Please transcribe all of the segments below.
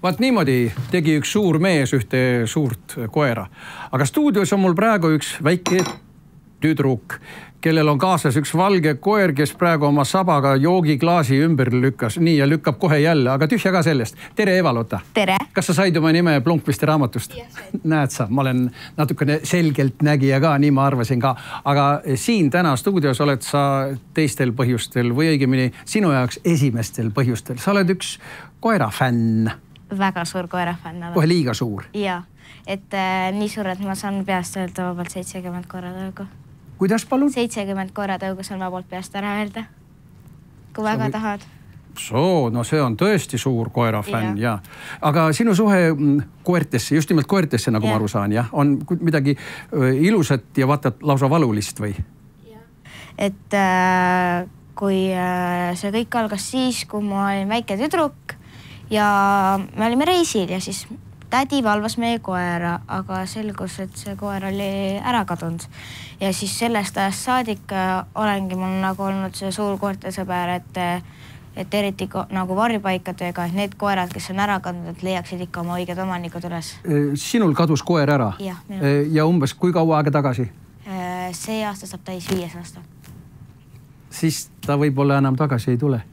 Vaat niimoodi tegi üks suur mees ühte suurt koera. Aga stuudios on mul praegu üks väike tüdruk, kellel on kaasas üks valge koer, kes praegu oma sabaga joogiklaasi ümber lükkas. Nii ja lükkab kohe jälle, aga tühja ka sellest. Tere, Eva-Lotta. Tere. Kas sa said oma nime Plunkvisti raamatust? Näed sa, ma olen natukene selgelt nägija ka, nii ma arvasin ka. Aga siin täna stuudios oled sa teistel põhjustel või õigemini sinu jaoks esimestel põhjustel. Sa oled üks koerafänn. Väga suur koerafänn. Kohe liiga suur. Ja, et nii suur, et ma saan peast öelda vabalt 70 korra tõugu. Kuidas palun? 70 korra tõugu saan vabalt peast ära öelda, kui väga tahad. No see on tõesti suur koerafänn, ja. Aga sinu suhe koertesse, just nimelt koertesse, nagu ma aru saan, jah, on midagi ilusat ja vaata lausa valulist või? Et kui see kõik algas siis, kui ma olin väike tüdruk ja me olime reisil ja siis tädi valvas meie koera, aga selgus, et see koer oli ära kadunud. Ja siis sellest ajast saadik olengi mul nagu olnud see suur koertesõber, et eriti nagu varjupaikadega, et need koerad, kes on ära kadunud, et leiaksid ikka oma õiged omanikud üles. Sinul kadus koer ära? Ja umbes kui kaua aega tagasi? See aasta saab täis 5 aasta. Siis ta võib-olla enam tagasi ei tule?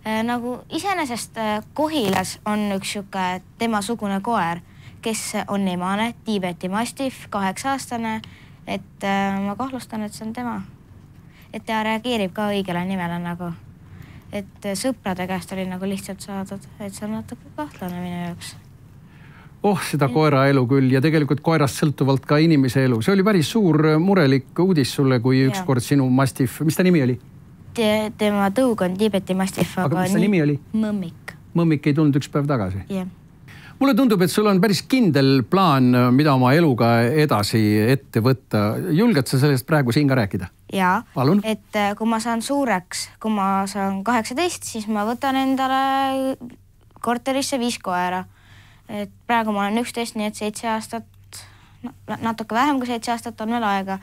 Nagu iseenesest Kohilas on üks siuke tema sugune koer, kes on emane, Tiibeti mastiff, 8-aastane, et ma kahtlustan, et see on tema. Et ta reageerib ka õigele nimele nagu. Et sõprade käest oli nagu lihtsalt saadud, et see on natuke kahtlane minu jaoks. Seda koera elu küll ja tegelikult koerast sõltuvalt ka inimese elu. See oli päris suur murelik uudis sulle, kui ükskord sinu mastiff, mis ta nimi oli? Tema tõug on Tiibeti mastiff, aga mis ta nimi oli? Mõmmik. Mõmmik ei tulnud üks päev tagasi? Jah. Mulle tundub, et sul on päris kindel plaan, mida oma eluga edasi ette võtta. Julged sa sellest praegu siin ka rääkida? Jaa. Palun? Et kui ma saan suureks, kui ma saan 18, siis ma võtan endale korterisse 5 koera. Et praegu ma olen 11, nii et 7 aastat, natuke vähem kui 7 aastat on veel aega.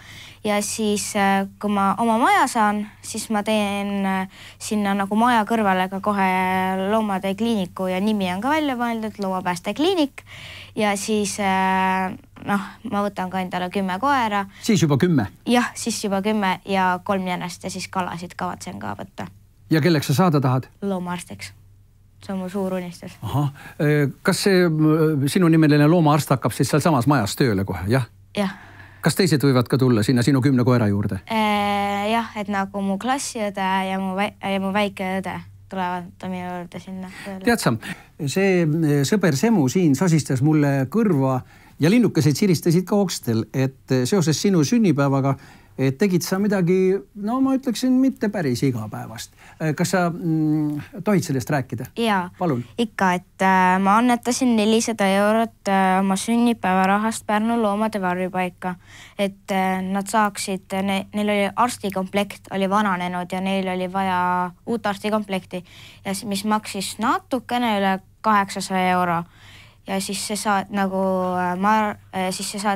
Ja siis, kui ma oma maja saan, siis ma teen sinna nagu maja kõrvale ka kohe loomade kliiniku ja nimi on ka välja mõeldud, loomapääste kliinik. Ja siis, ma võtan ka endale 10 koera. Siis juba 10? Jah, siis juba 10 ja 3 jänest ja siis kalasid kavatsen ka võtta. Ja kelleks sa saada tahad? Loomaarstiks. See on mu suur unistus. Kas see sinu nimeline loomaarst hakkab siis seal samas majas tööle kohe, jah? Jah. Kas teised võivad ka tulla sinna sinu 10 koera juurde? Jah, et nagu mu klassiõde ja mu väike õde tulevad minu juurde sinna. Tead sa, see sõber Semu siin sasistas mulle kõrva ja linnukesed siristasid ka okstel, et seoses sinu sünnipäevaga tegid sa midagi, ma ütleksin, mitte päris igapäevast. Kas sa tohid sellest rääkida? Jaa, palun. Ikka, et ma annetasin 400 eurot oma sünnipäeva rahast Pärnu loomade varjupaika. Et nad saaksid, neil oli arstikomplekt, oli vananenud ja neil oli vaja uut arstikomplekti, ja mis maksis natukene üle 800 euro. Ja siis see saadi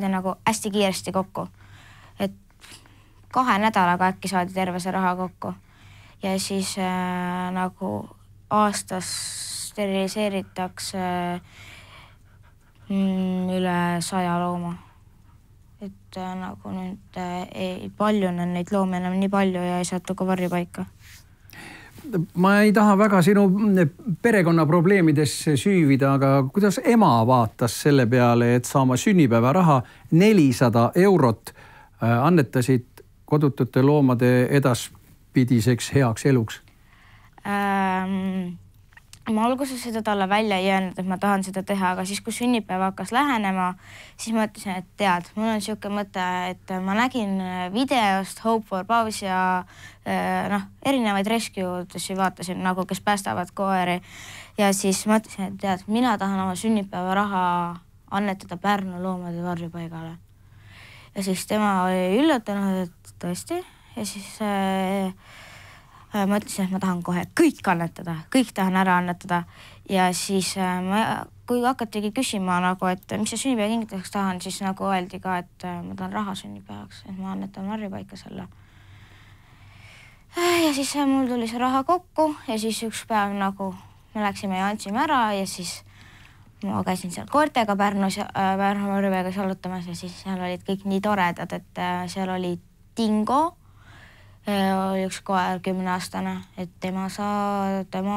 nagu hästi kiiresti kokku. 2 nädalaga äkki saadi terve see raha kokku. Ja siis nagu aastas steriliseeritakse üle 100 looma. Et nagu nüüd ei paljune neid loomi enam nii palju ja ei saatu ka varjupaika. Ma ei taha väga sinu perekonna probleemidesse süüvida, aga kuidas ema vaatas selle peale, et sa oma sünnipäeva raha 400 eurot annetasid kodutute loomade edaspidiseks heaks eluks? Ma alguses seda talle välja ei öelnud, et ma tahan seda teha, aga siis kui sünnipäev hakkas lähenema, siis ma ütlesin, et tead, mul on siuke mõte, et ma nägin videost Hope for Paws ja erinevaid rescue-tusi vaatasin, nagu kes päästavad koeri. Ja siis ma ütlesin, et tead, mina tahan oma sünnipäeva raha annetada Pärnu loomade varjupaigale. Ja siis tema oli üllatunud, et tõesti. Ja siis ma ütlesin, et ma tahan kohe kõik annetada, kõik tahan ära annetada. Ja siis kui hakatigi küsima, nagu, et mis see sünnipäeva kingituseks tahan, siis nagu öeldi ka, et ma tahan raha sünnipäevaks, et ma annetan varjupaika selle. Ja siis mul tuli see raha kokku ja siis üks päev nagu me läksime ja andsime ära ja siis ma käisin seal koertega Pärnus Pärnu rüvega jalutamas ja siis seal olid kõik nii toredad, et seal oli Dingo, oli üks koer 10-aastane, et tema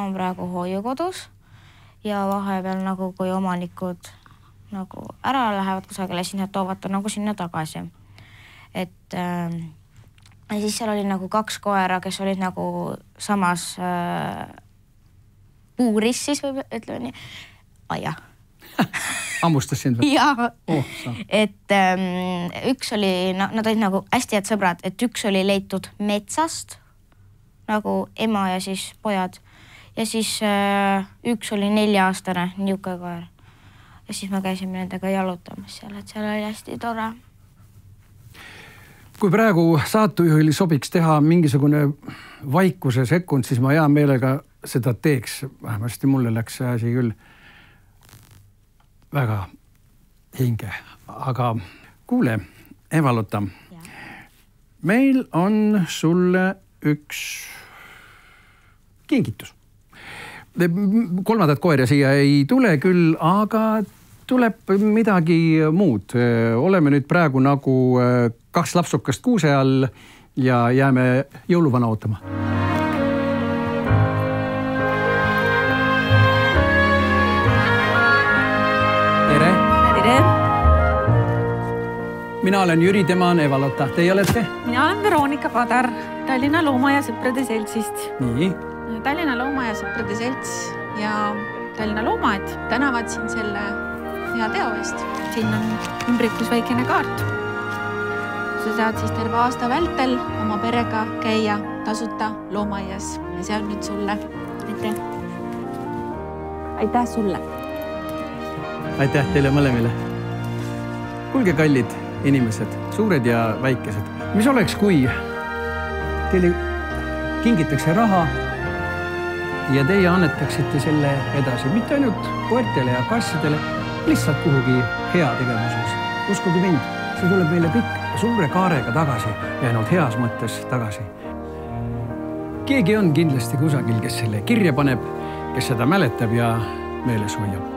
on praegu hoiukodus ja vahepeal nagu kui omanikud nagu ära lähevad kusagile, siis nad toovad ta nagu sinna tagasi. Et ja siis seal oli nagu 2 koera, kes olid nagu samas puuris siis või ütleme nii. Jah. Ammustas sind või? Jaa, et üks oli, nad olid nagu hästi head sõbrad, et üks oli leitud metsast nagu ema ja siis pojad ja siis üks oli 4-aastane niuke koer ja siis me käisime nendega jalutamas seal, et seal oli hästi tore. Kui praegu saatejuhil sobiks teha mingisugune vaikuse sekund, siis ma hea meelega seda teeks. Vähemasti mulle läks see asi küll väga hinge. Aga kuule, Eva-Lotta, meil on sulle üks kingitus. 3. koera siia ei tule küll, aga tuleb midagi muud. Oleme nüüd praegu nagu 2 lapsukast kuuse all ja jääme jõuluvana ootama. Tere! Tere! Mina olen Jüri, tema on Eva-Lotta. Teie olete? Mina olen Veronika Padar Tallinna Looma- ja Sõprade Seltsist. Nii. Tallinna Looma- ja Sõprade Selts ja Tallinna Loomaaed tänavad siin selle hea teo eest. Siin on ümbrikus väikene kaart. Sa saad siis terve aasta vältel oma perega käia tasuta loomaaias ja see on nüüd sulle. Aitäh! Aitäh sulle! Aitäh teile mõlemile! Kuulge kallid inimesed, suured ja väikesed. Mis oleks, kui teile kingitakse raha ja teie annetaksite selle edasi, mitte ainult koertele ja kassidele, lihtsalt kuhugi hea tegevuseks. Uskuge mind, see tuleb meile kõik suure kaarega tagasi ja ainult heas mõttes tagasi. Keegi on kindlasti kusagil, kes selle kirja paneb, kes seda mäletab ja meeles hoiab.